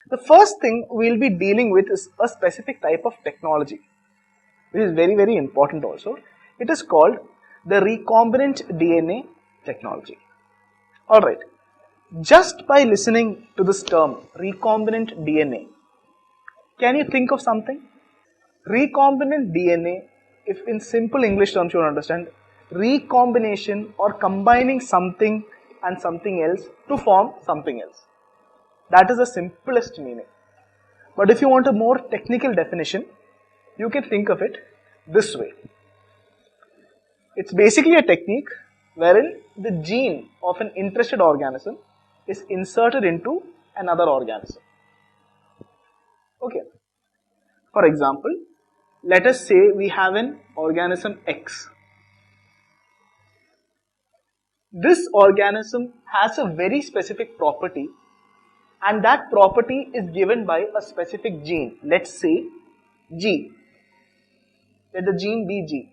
The first thing we'll be dealing with is a specific type of technology, which is very, very important also. It is called the recombinant DNA technology. Alright, just by listening to this term, recombinant DNA, can you think of something? Recombinant DNA, if in simple English terms you understand, recombination or combining something and something else to form something else. That is the simplest meaning. But if you want a more technical definition, you can think of it this way. It's basically a technique wherein the gene of an interested organism is inserted into another organism. Okay. For example, let us say we have an organism X. This organism has a very specific property, and that property is given by a specific gene. Let's say G. Let the gene be G.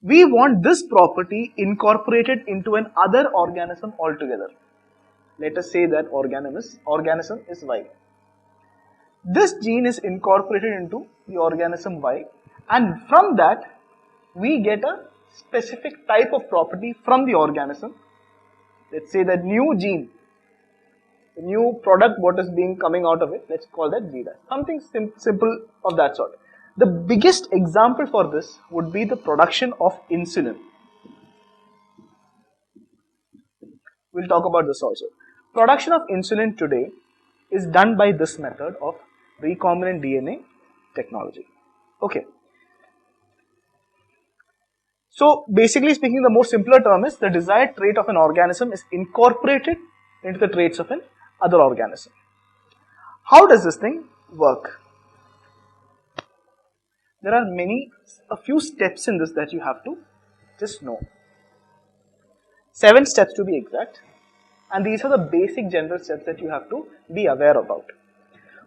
We want this property incorporated into an other organism altogether. Let us say that organism is Y. This gene is incorporated into the organism Y, and from that we get a specific type of property from the organism. Let's say that new gene, the new product what is being coming out of it, let's call that G dash. Something simple of that sort. The biggest example for this would be the production of insulin. We'll talk about this also. Production of insulin today is done by this method of recombinant DNA technology. Okay. So basically speaking, the more simpler term is the desired trait of an organism is incorporated into the traits of an other organism. How does this thing work? There are a few steps in this that you have to just know. 7 steps to be exact, and these are the basic general steps that you have to be aware about.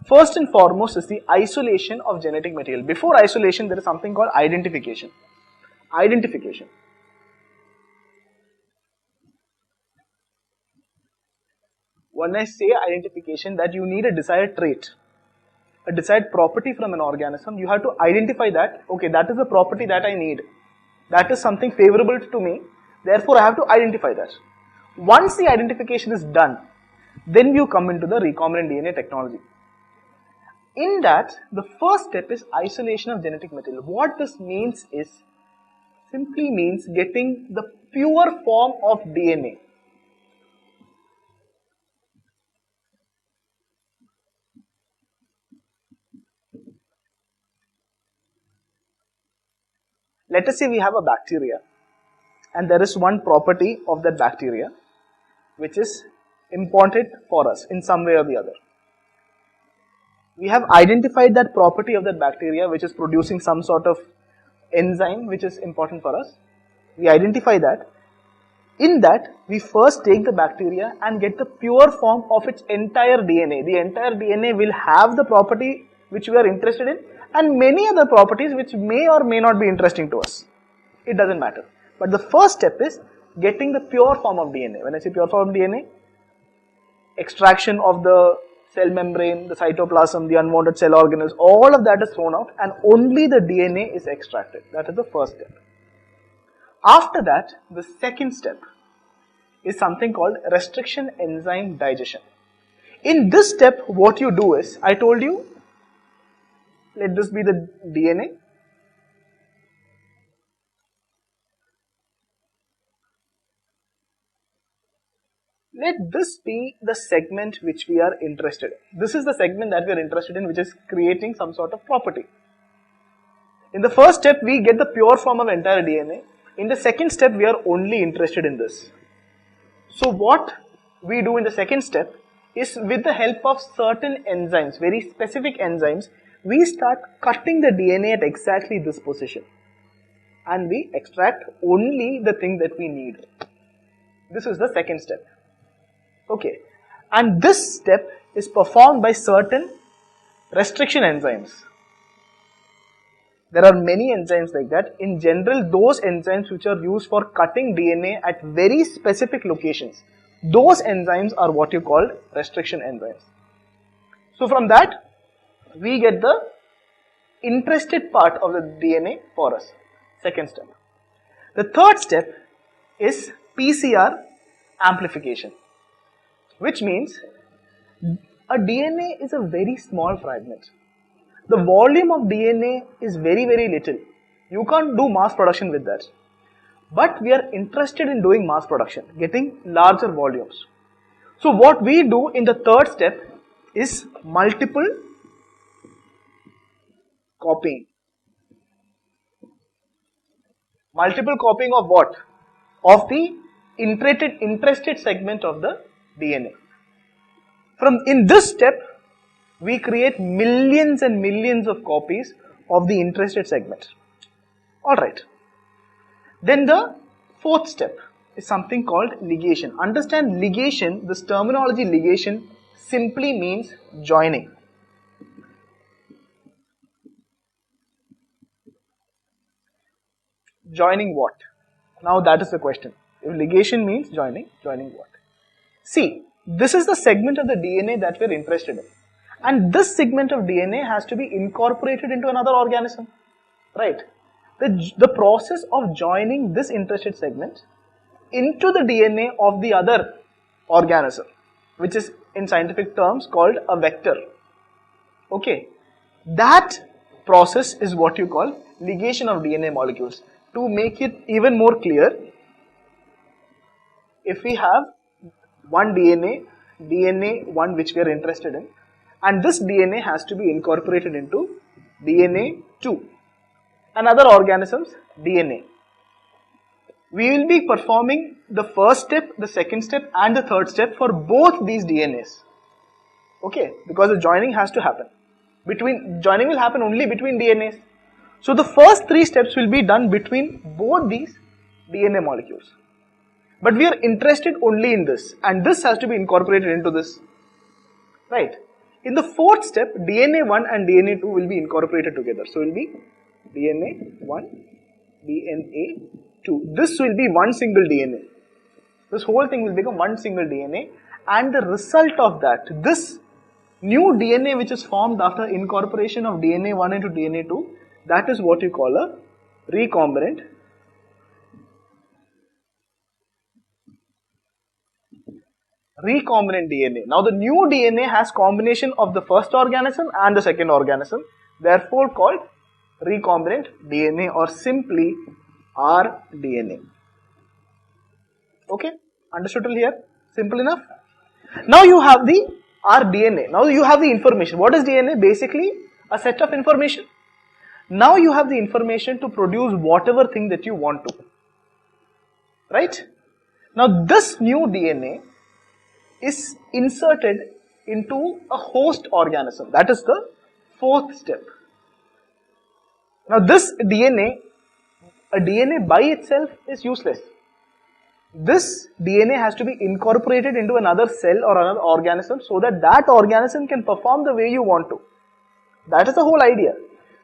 First and foremost is the isolation of genetic material. Before isolation, there is something called identification. When I say identification, that you need a desired trait, a desired property from an organism, you have to identify that, okay, that is the property that I need. That is something favorable to me, therefore I have to identify that. Once the identification is done, then you come into the recombinant DNA technology. In that, the first step is isolation of genetic material. What this means is, simply means getting the pure form of DNA. Let us say we have a bacteria, and there is one property of that bacteria which is important for us in some way or the other. We have identified that property of that bacteria which is producing some sort of enzyme which is important for us. We identify that. In that, we first take the bacteria and get the pure form of its entire DNA. The entire DNA will have the property which we are interested in, and many other properties which may or may not be interesting to us. It doesn't matter. But the first step is getting the pure form of DNA. When I say pure form of DNA, extraction of the cell membrane, the cytoplasm, the unwanted cell organelles, all of that is thrown out and only the DNA is extracted. That is the first step. After that, the second step is something called restriction enzyme digestion. In this step, what you do is, I told you, let this be the DNA. Let this be the segment which we are interested in. This is the segment that we are interested in, which is creating some sort of property. In the first step, we get the pure form of entire DNA. In the second step, we are only interested in this. So what we do in the second step is, with the help of certain enzymes, very specific enzymes, we start cutting the DNA at exactly this position. And we extract only the thing that we need. This is the second step. Okay. And this step is performed by certain restriction enzymes. There are many enzymes like that. In general, those enzymes which are used for cutting DNA at very specific locations Those enzymes are what you call restriction enzymes. So from that, we get the interested part of the DNA for us. Second step. The third step is PCR amplification, which means a DNA is a very small fragment. The volume of DNA is very, very little. You can't do mass production with that. But we are interested in doing mass production, getting larger volumes. So what we do in the third step is multiple copying. Multiple copying of what? Of the interested segment of the DNA. In this step, we create millions and millions of copies of the interested segment. Alright. Then the fourth step is something called ligation. Understand ligation, this terminology ligation simply means joining. Joining what? Now that is the question. If ligation means joining what? See, this is the segment of the DNA that we are interested in. And this segment of DNA has to be incorporated into another organism. Right? The process of joining this interested segment into the DNA of the other organism, which is in scientific terms called a vector. Okay? That process is what you call ligation of DNA molecules. To make it even more clear, if we have one DNA 1 which we are interested in, and this DNA has to be incorporated into DNA 2, another organism's DNA. We will be performing the first step, the second step and the third step for both these DNAs. Okay, because the joining has to happen. Joining will happen only between DNAs. So the first three steps will be done between both these DNA molecules. But we are interested only in this, and this has to be incorporated into this. Right? In the fourth step, DNA 1 and DNA 2 will be incorporated together. So it will be DNA 1, DNA 2. This will be one single DNA. This whole thing will become one single DNA, and the result of that, this new DNA which is formed after incorporation of DNA 1 into DNA 2, that is what you call a recombinant DNA. Now the new DNA has combination of the first organism and the second organism, therefore called recombinant DNA or simply rDNA. Okay, understood till here? Simple enough? Now you have the rDNA. Now you have the information. What is DNA? Basically a set of information. Now you have the information to produce whatever thing that you want to. Right? Now this new DNA is inserted into a host organism. That is the fourth step. Now this DNA, a DNA by itself is useless. This DNA has to be incorporated into another cell or another organism so that that organism can perform the way you want to. That is the whole idea.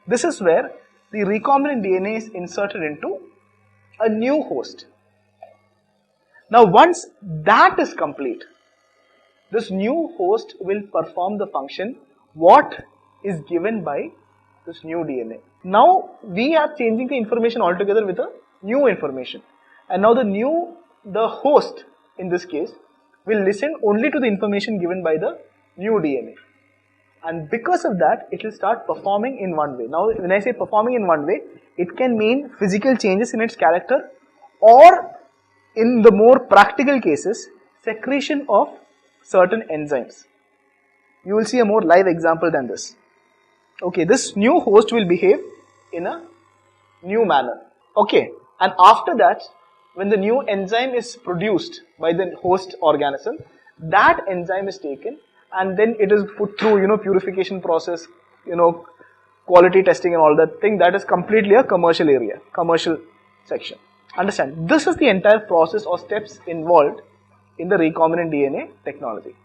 This is where the recombinant DNA is inserted into a new host. Now once that is complete, this new host will perform the function what is given by this new DNA. Now we are changing the information altogether with a new information. And now the host in this case will listen only to the information given by the new DNA. And because of that, it will start performing in one way. Now, when I say performing in one way, it can mean physical changes in its character, or in the more practical cases, secretion of certain enzymes. You will see a more live example than this. Okay, this new host will behave in a new manner. Okay, and after that, when the new enzyme is produced by the host organism, that enzyme is taken and then it is put through, purification process, quality testing and all that thing. That is completely a commercial area, commercial section. Understand? This is the entire process or steps involved in the recombinant DNA technology.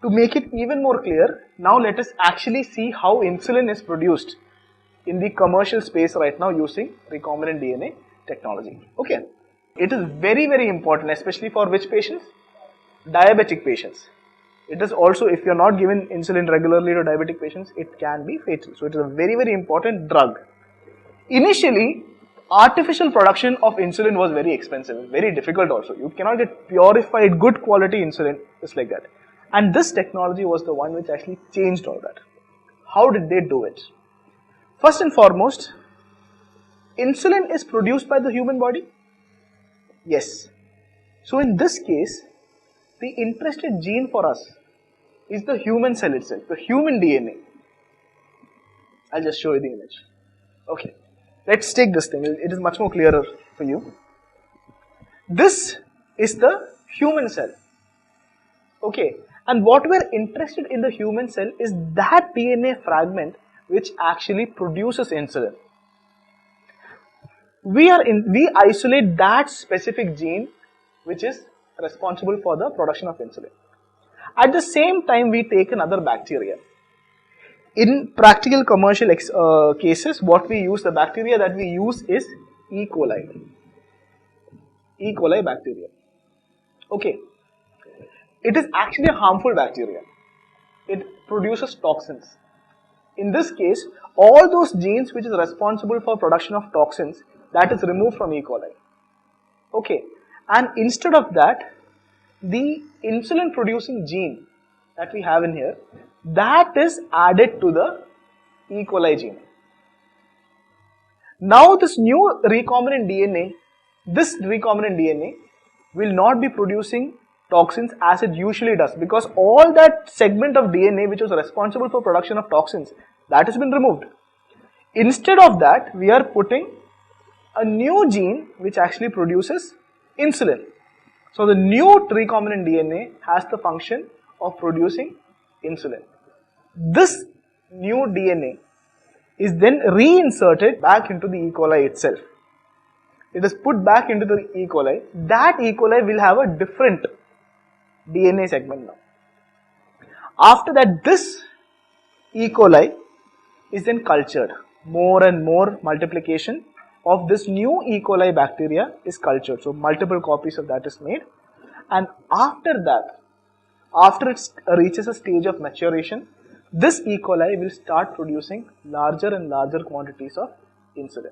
To make it even more clear, now let us actually see how insulin is produced in the commercial space right now using recombinant DNA technology. Okay. It is very, very important, especially for which patients? diabetic patients. It is also, if you are not given insulin regularly to diabetic patients, it can be fatal. So it is a very, very important drug. Initially, artificial production of insulin was very expensive, very difficult also. You cannot get purified, good quality insulin just like that. And this technology was the one which actually changed all that. How did they do it? First and foremost, insulin is produced by the human body. Yes. So in this case, the interested gene for us is the human cell itself, the human DNA. I'll just show you the image. Okay. Let's take this thing. It is much more clearer for you. This is the human cell. Okay. And what we're interested in the human cell is that DNA fragment which actually produces insulin. We isolate that specific gene which is responsible for the production of insulin. At the same time, we take another bacteria. In practical commercial cases, what we use, the bacteria that we use is E. coli. E. coli bacteria. Okay. It is actually a harmful bacteria. It produces toxins. In this case, all those genes which is responsible for production of toxins, that is removed from E. coli. Okay. And instead of that, the insulin producing gene that we have in here, that is added to the E. coli gene. Now this new recombinant DNA will not be producing toxins as it usually does, because all that segment of DNA which was responsible for production of toxins, that has been removed. Instead of that, we are putting a new gene which actually produces insulin. So the new recombinant DNA has the function of producing insulin. This new DNA is then reinserted back into the E. coli itself. It is put back into the E. coli. That E. coli will have a different DNA segment now. After that, this E. coli is then cultured. More and more multiplication of this new E. coli bacteria is cultured. So multiple copies of that is made. And after that, after it reaches a stage of maturation, this E. coli will start producing larger and larger quantities of insulin.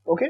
Okay?